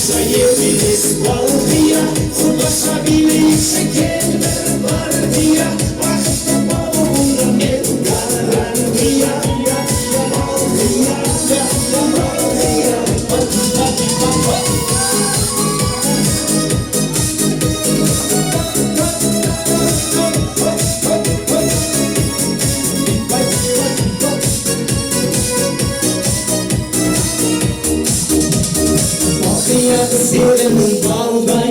Sayabiliriz bal diye, ulaşabiliriz şekerler var diye. Başta balımda ne karan diye, bal diye, bal diye. Senin baldan